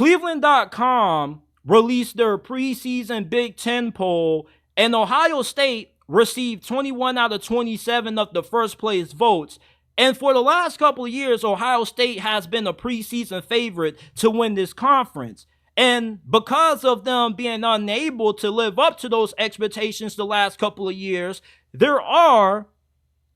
Cleveland.com released their preseason Big Ten poll, and Ohio State received 21 out of 27 of the first place votes. And for the last couple of years, Ohio State has been a preseason favorite to win this conference. And because of them being unable to live up to those expectations the last couple of years, there are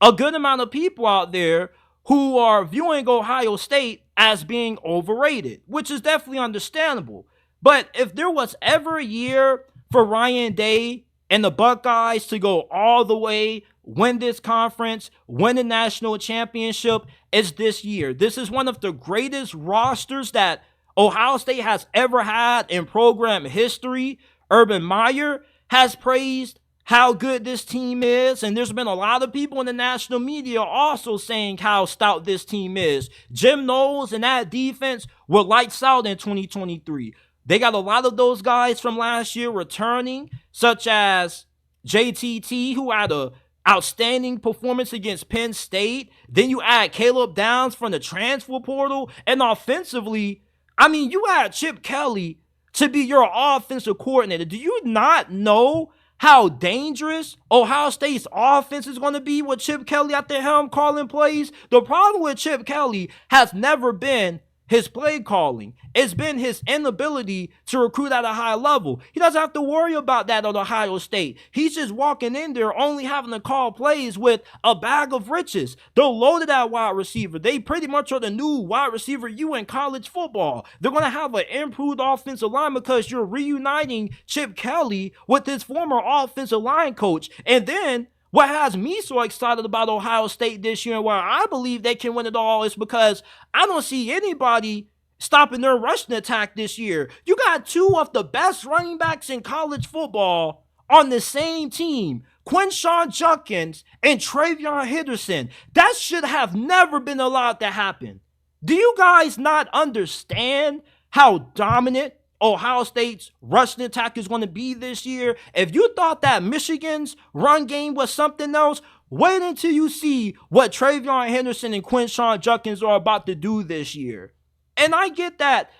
a good amount of people out there who are viewing Ohio State as being overrated, which is definitely understandable. But if there was ever a year for Ryan Day and the Buckeyes to go all the way, win this conference, win a national championship, it's this year. This is one of the greatest rosters that Ohio State has ever had in program history. Urban Meyer has praised how good this team is, and there's been a lot of people in the national media also saying how stout this team is. Jim Knowles and that defense were lights out in 2023. They got a lot of those guys from last year returning, such as JTT, who had a outstanding performance against Penn State. Then you add Caleb Downs from the transfer portal, and offensively, I mean, you add Chip Kelly to be your offensive coordinator. Do you not know how dangerous Ohio State's offense is going to be with Chip Kelly at the helm calling plays? The problem with Chip Kelly has never been his play calling. It's been his inability to recruit at a high level. He doesn't have to worry about that at Ohio State. He's just walking in there only having to call plays with a bag of riches. They're loaded at wide receiver. They pretty much are the new wide receiver you in college football. They're going to have an improved offensive line because you're reuniting Chip Kelly with his former offensive line coach. And then what has me so excited about Ohio State this year and why I believe they can win it all is because I don't see anybody stopping their rushing attack this year. You got two of the best running backs in college football on the same team, Quinshon Judkins and Travion Henderson. That should have never been allowed to happen. Do you guys not understand how dominant Ohio State's rushing attack is going to be this year? If you thought that Michigan's run game was something else, wait until you see what Travion Henderson and Quinshon Judkins are about to do this year. And I get that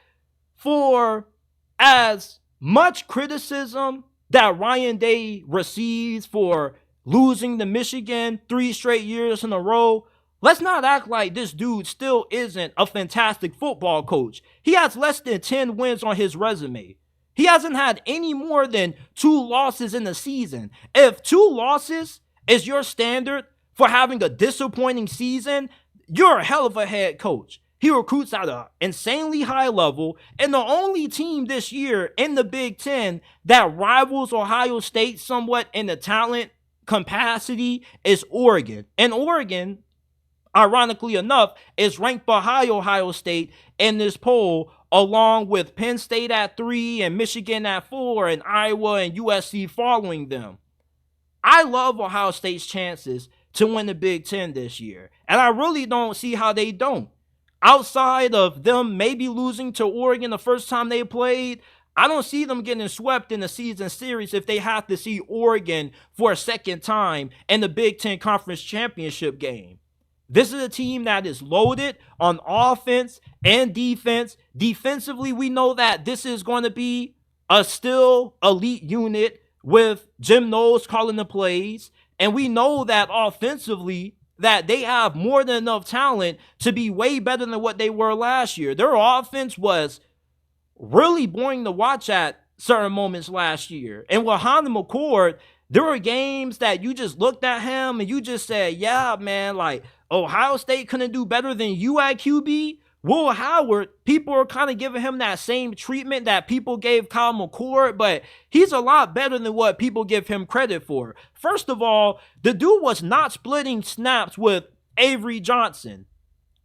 for as much criticism that Ryan Day receives for losing to Michigan 3 straight years in a row, let's not act like this dude still isn't a fantastic football coach. He has less than 10 wins on his resume. He hasn't had any more than 2 losses in the season. If 2 losses is your standard for having a disappointing season, you're a hell of a head coach. He recruits at an insanely high level, and the only team this year in the Big Ten that rivals Ohio State somewhat in the talent capacity is Oregon. And Oregon, ironically enough, is ranked behind Ohio State in this poll, along with Penn State at 3 and Michigan at 4 and Iowa and USC following them. I love Ohio State's chances to win the Big Ten this year, and I really don't see how they don't. Outside of them maybe losing to Oregon the first time they played, I don't see them getting swept in the season series if they have to see Oregon for a second time in the Big Ten Conference Championship game. This is a team that is loaded on offense and defense. Defensively, we know that this is going to be a still elite unit with Jim Knowles calling the plays. And we know that offensively, that they have more than enough talent to be way better than what they were last year. Their offense was really boring to watch at certain moments last year. And with Honda McCord, there were games that you just looked at him and you just said, yeah, man, like Ohio State couldn't do better than you at QB. Will Howard, people are kind of giving him that same treatment that people gave Kyle McCord, but he's a lot better than what people give him credit for. First of all, the dude was not splitting snaps with Avery Johnson.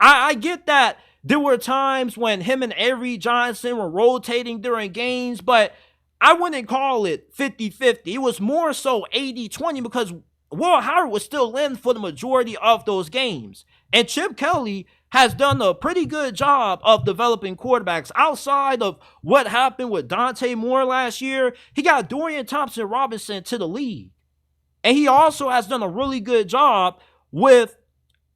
I get that there were times when him and Avery Johnson were rotating during games, but I wouldn't call it 50-50. It was more so 80-20 because Will Howard was still in for the majority of those games. And Chip Kelly has done a pretty good job of developing quarterbacks. Outside of what happened with Dante Moore last year, he got Dorian Thompson-Robinson to the league. And he also has done a really good job with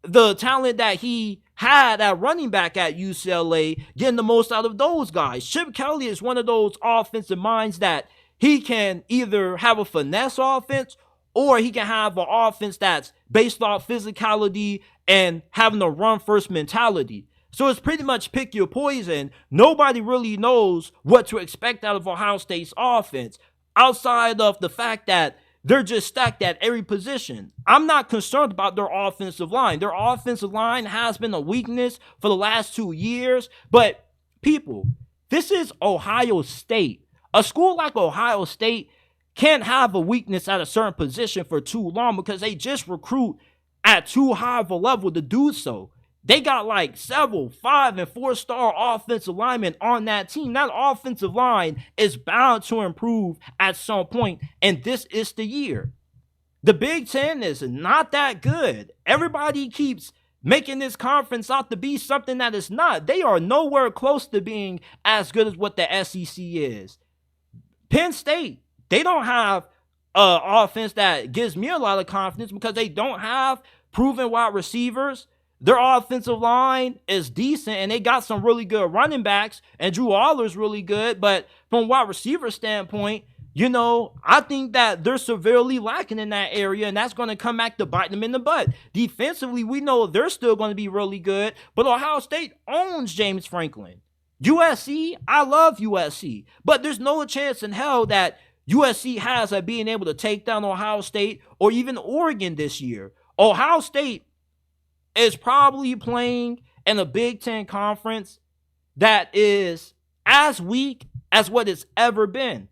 the talent that he had at running back at UCLA, getting the most out of those guys. Chip Kelly is one of those offensive minds that he can either have a finesse offense or he can have an offense that's based off physicality and having a run-first mentality. So it's pretty much pick your poison. Nobody really knows what to expect out of Ohio State's offense outside of the fact that they're just stacked at every position. I'm not concerned about their offensive line. Their offensive line has been a weakness for the last 2 years. But people, this is Ohio State. A school like Ohio State can't have a weakness at a certain position for too long because they just recruit at too high of a level to do so. They got like several 5- and 4-star offensive linemen on that team. That offensive line is bound to improve at some point, and this is the year. The Big Ten is not that good. Everybody keeps making this conference out to be something that it's not. They are nowhere close to being as good as what the SEC is. Penn State, they don't have an offense that gives me a lot of confidence because they don't have proven wide receivers. Their offensive line is decent, and they got some really good running backs, and Drew Allar's really good. But from a wide receiver standpoint, I think that they're severely lacking in that area, and that's going to come back to bite them in the butt. Defensively, we know they're still going to be really good, but Ohio State owns James Franklin. USC, I love USC, but there's no chance in hell that USC has at being able to take down Ohio State or even Oregon this year. Ohio State is probably playing in a Big Ten conference that is as weak as what it's ever been.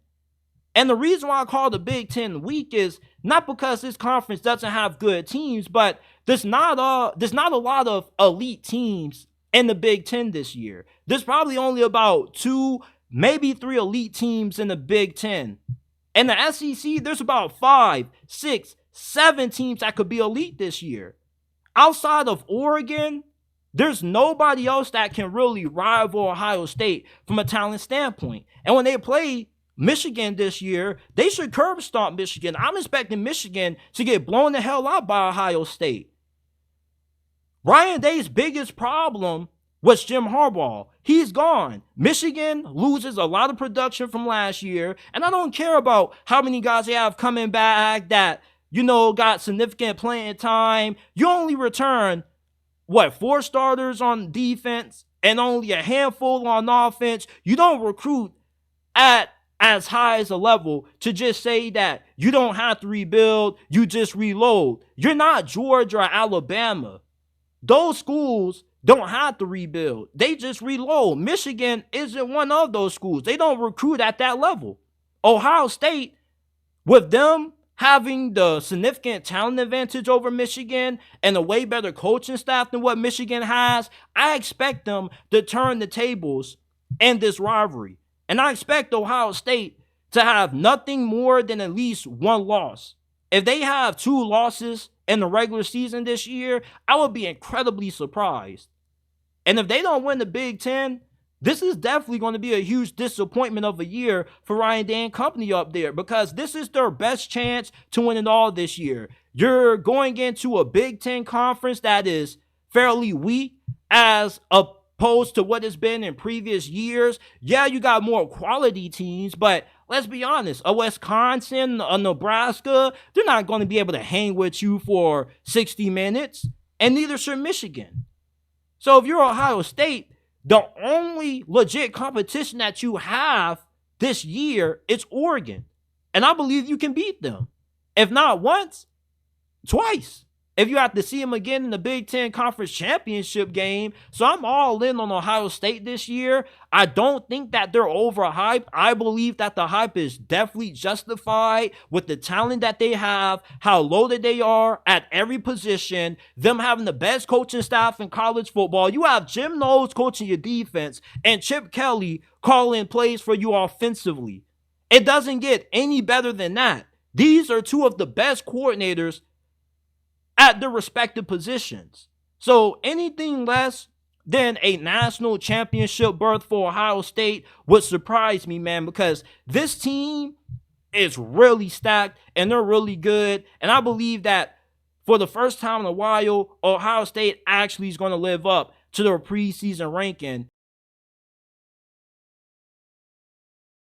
And the reason why I call the Big Ten weak is not because this conference doesn't have good teams, but there's not a lot of elite teams in the Big Ten this year. There's probably only about 2, maybe 3 elite teams in the Big Ten. In the SEC, there's about 5, 6, 7 teams that could be elite this year. Outside of Oregon, there's nobody else that can really rival Ohio State from a talent standpoint. And when they play Michigan this year, they should curb stomp Michigan. I'm expecting Michigan to get blown the hell out by Ohio State. Ryan Day's biggest problem was Jim Harbaugh. He's gone. Michigan loses a lot of production from last year, and I don't care about how many guys they have coming back that got significant playing time. You only return, 4 starters on defense and only a handful on offense. You don't recruit at as high as a level to just say that you don't have to rebuild, you just reload. You're not Georgia or Alabama. Those schools don't have to rebuild. They just reload. Michigan isn't one of those schools. They don't recruit at that level. Ohio State, with them having the significant talent advantage over Michigan and a way better coaching staff than what Michigan has, I expect them to turn the tables in this rivalry. And I expect Ohio State to have nothing more than at least 1 loss. If they have 2 losses in the regular season this year, I would be incredibly surprised. And if they don't win the Big Ten, this is definitely going to be a huge disappointment of a year for Ryan Day and company up there because this is their best chance to win it all this year. You're going into a Big Ten conference that is fairly weak as opposed to what it's been in previous years. Yeah, you got more quality teams, but let's be honest, a Wisconsin, a Nebraska, they're not going to be able to hang with you for 60 minutes, and neither should Michigan. So if you're Ohio State, the only legit competition that you have this year is Oregon. And I believe you can beat them. If not once, twice. If you have to see them again in the Big Ten Conference Championship game. So I'm all in on Ohio State this year. I don't think that they're overhyped. I believe that the hype is definitely justified with the talent that they have, how loaded they are at every position, them having the best coaching staff in college football. You have Jim Knowles coaching your defense and Chip Kelly calling plays for you offensively. It doesn't get any better than that. These are 2 of the best coordinators at their respective positions. So anything less than a national championship berth for Ohio State would surprise me, man, because this team is really stacked and they're really good. And I believe that for the first time in a while, Ohio State actually is going to live up to their preseason ranking.